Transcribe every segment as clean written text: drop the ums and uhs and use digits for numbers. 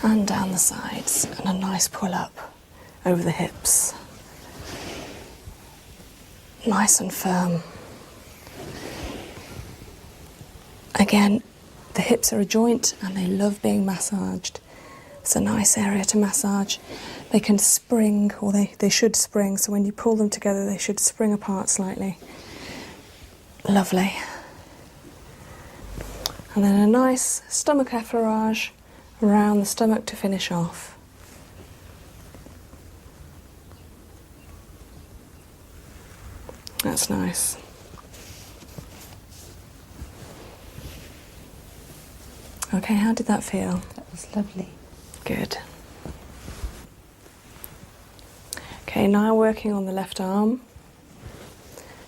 and down the sides, and a nice pull up over the hips. Nice and firm. Again, the hips are a joint and they love being massaged. It's a nice area to massage. They can spring, or they should spring, so when you pull them together they should spring apart slightly. Lovely. And then a nice stomach effleurage around the stomach to finish off. That's nice. Okay, how did that feel? That was lovely. Good. Okay, now working on the left arm.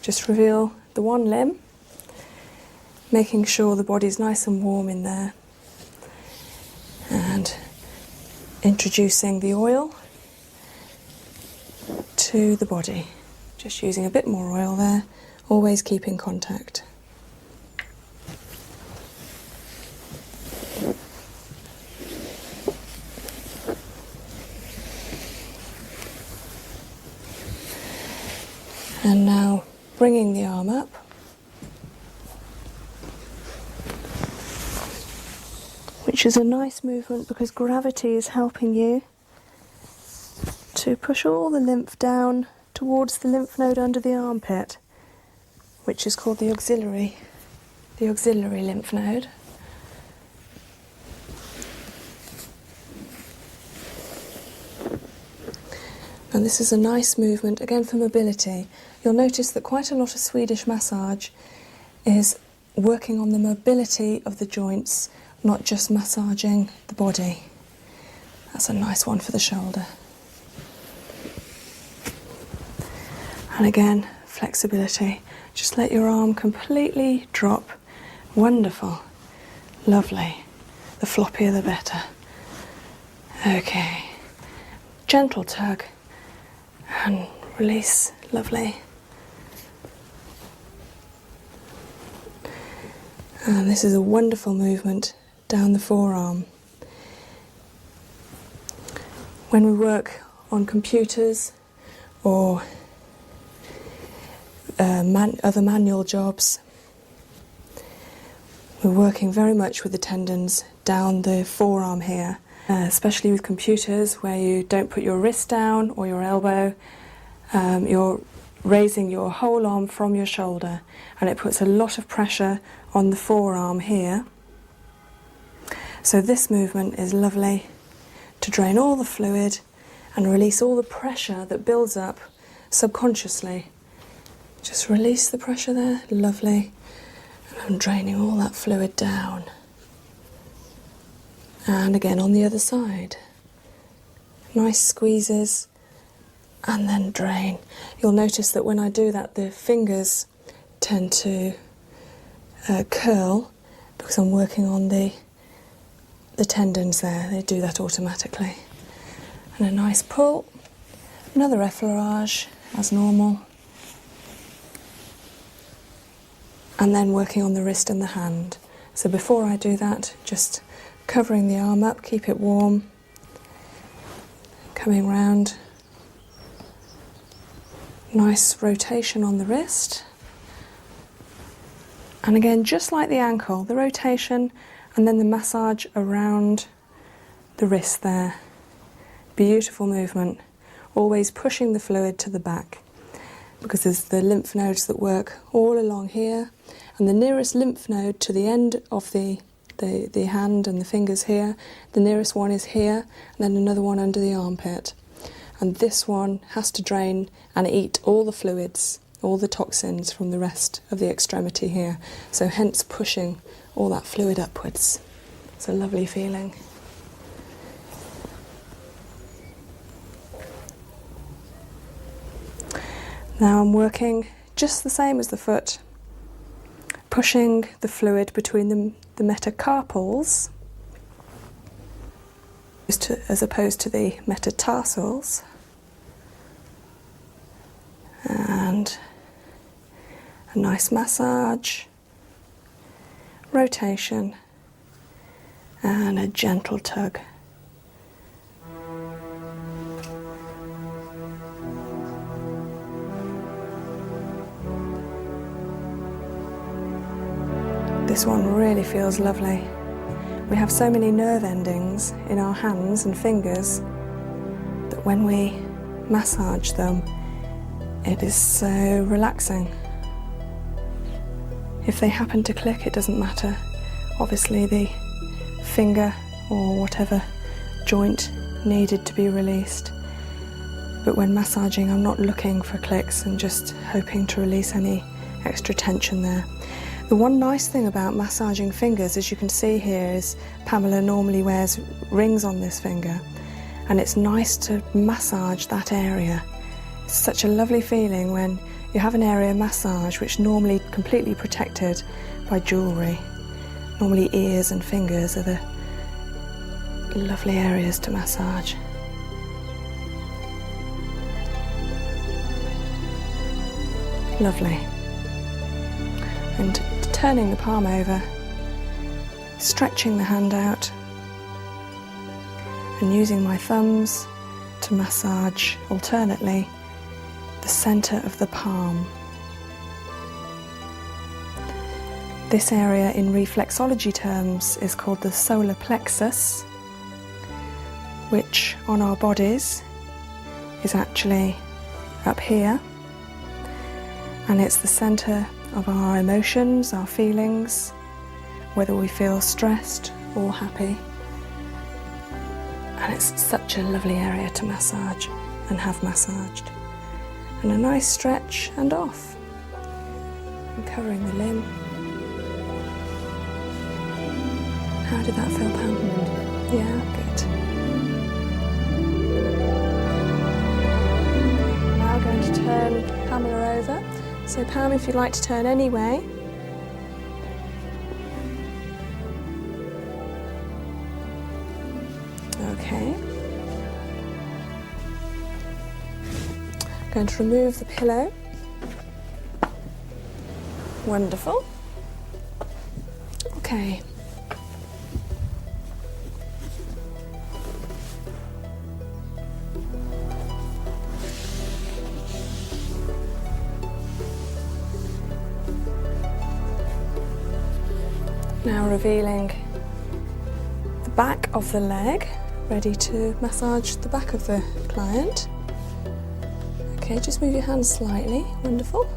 Just reveal the one limb, making sure the body's nice and warm in there. And introducing the oil to the body. Just using a bit more oil there, always keeping contact. And now bringing the arm up. Which is a nice movement because gravity is helping you to push all the lymph down towards the lymph node under the armpit, which is called the auxiliary lymph node. And this is a nice movement, again for mobility. You'll notice that quite a lot of Swedish massage is working on the mobility of the joints, not just massaging the body. That's a nice one for the shoulder. And again, flexibility. Just let your arm completely drop. Wonderful. Lovely. The floppier the better. Okay. Gentle tug. And release. Lovely. And this is a wonderful movement down the forearm. When we work on computers or other manual jobs, we're working very much with the tendons down the forearm here, especially with computers where you don't put your wrist down or your elbow. You're raising your whole arm from your shoulder, and it puts a lot of pressure on the forearm here. So this movement is lovely to drain all the fluid and release all the pressure that builds up subconsciously. Just release the pressure there, lovely. And I'm draining all that fluid down. And again on the other side. Nice squeezes and then drain. You'll notice that when I do that, the fingers tend to curl because I'm working on the tendons there. They do that automatically. And a nice pull. Another effleurage as normal. And then working on the wrist and the hand. So before I do that, just covering the arm up, keep it warm. Coming round. Nice rotation on the wrist. And again, just like the ankle, the rotation and then the massage around the wrist there. Beautiful movement. Always pushing the fluid to the back, because there's the lymph nodes that work all along here, and the nearest lymph node to the end of the hand and the fingers here, the nearest one is here, and then another one under the armpit. And this one has to drain and eat all the fluids, all the toxins from the rest of the extremity here. So hence pushing all that fluid upwards. It's a lovely feeling. Now I'm working just the same as the foot, pushing the fluid between the metacarpals as opposed to the metatarsals. And a nice massage, rotation, and a gentle tug This one really feels lovely. We have so many nerve endings in our hands and fingers that when we massage them, it is so relaxing. If they happen to click, it doesn't matter. Obviously the finger or whatever joint needed to be released. But when massaging, I'm not looking for clicks and just hoping to release any extra tension there. The one nice thing about massaging fingers, as you can see here, is Pamela normally wears rings on this finger, and it's nice to massage that area. It's such a lovely feeling when you have an area massage which normally completely protected by jewellery. Normally ears and fingers are the lovely areas to massage. Lovely. And turning the palm over, stretching the hand out, and using my thumbs to massage alternately the centre of the palm. This area in reflexology terms is called the solar plexus, which on our bodies is actually up here, and it's the centre of our emotions, our feelings, whether we feel stressed or happy. And it's such a lovely area to massage and have massaged. And a nice stretch and off. And covering the limb. How did that feel, Pam? Yeah, good. Now we're going to turn Pamela over. So Pam, if you'd like to turn any way. Okay. Going to remove the pillow. Wonderful. Okay. Now revealing the back of the leg, ready to massage the back of the client. Okay, just move your hands slightly. Wonderful.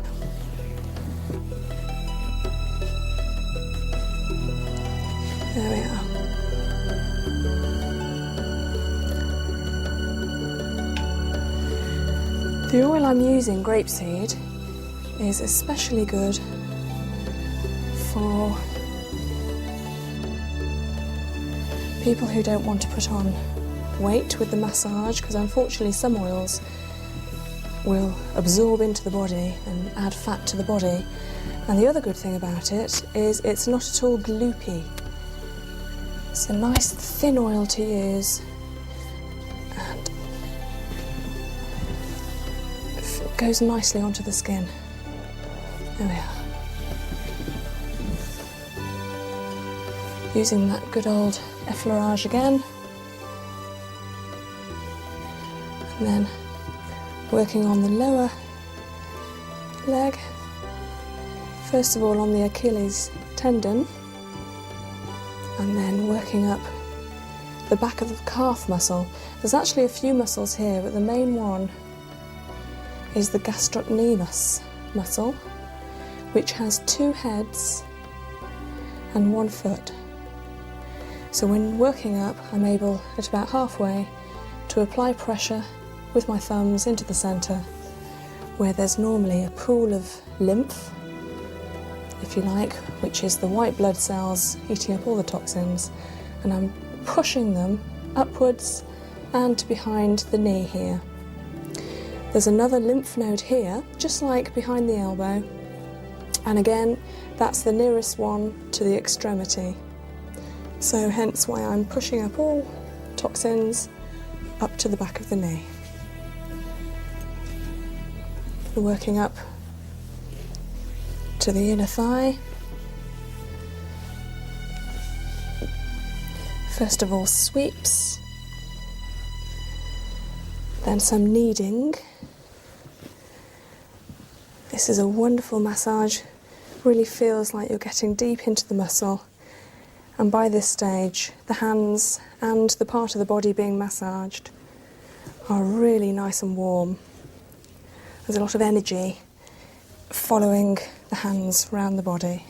There we are. The oil I'm using, grapeseed, is especially good for people who don't want to put on weight with the massage, because unfortunately some oils will absorb into the body and add fat to the body. And the other good thing about it is it's not at all gloopy. It's a nice thin oil to use, and it goes nicely onto the skin. There we are. Using that good old effleurage again, and then working on the lower leg, first of all on the Achilles tendon, and then working up the back of the calf muscle. There's actually a few muscles here, but the main one is the gastrocnemius muscle, which has 2 heads and 1 foot. So when working up, I'm able at about halfway to apply pressure with my thumbs into the centre, where there's normally a pool of lymph, if you like, which is the white blood cells eating up all the toxins, and I'm pushing them upwards and behind the knee here. There's another lymph node here, just like behind the elbow, and again, that's the nearest one to the extremity. So hence why I'm pushing up all toxins up to the back of the knee. Working up to the inner thigh. First of all, sweeps, then some kneading. This is a wonderful massage Really feels like you're getting deep into the muscle, and by this stage the hands and the part of the body being massaged are really nice and warm. There's a lot of energy following the hands around the body.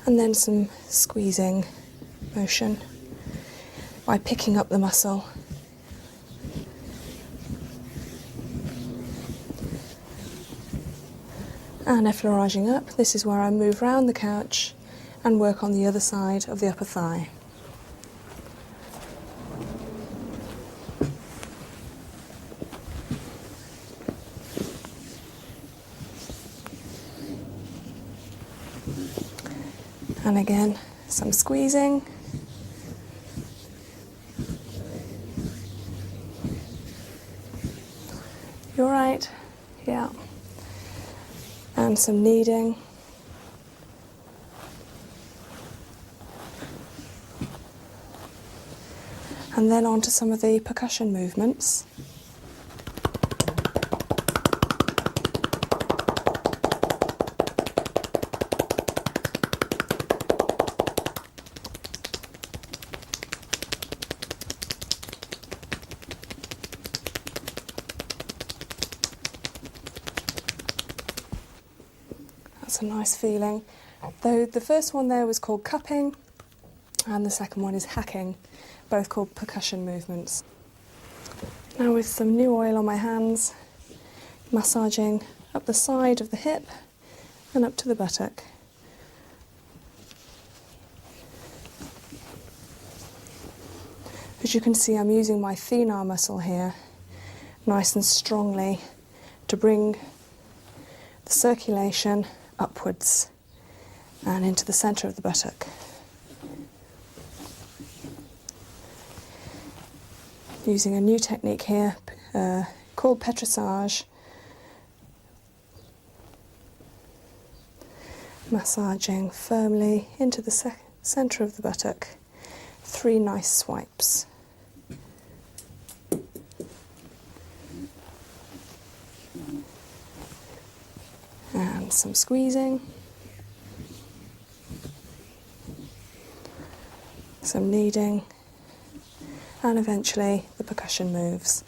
And then some squeezing motion by picking up the muscle. And effleuraging up, this is where I move round the couch and work on the other side of the upper thigh. And again, some squeezing. You all right? Yeah. And some kneading. And then on to some of the percussion movements. That's a nice feeling. Though the first one there was called cupping and the second one is hacking, both called percussion movements. Now with some new oil on my hands, massaging up the side of the hip and up to the buttock. As you can see, I'm using my thenar muscle here, nice and strongly, to bring the circulation upwards and into the centre of the buttock. Using a new technique here called petrissage, massaging firmly into the centre of the buttock. 3 nice swipes. And some squeezing. Some kneading. And eventually the percussion moves.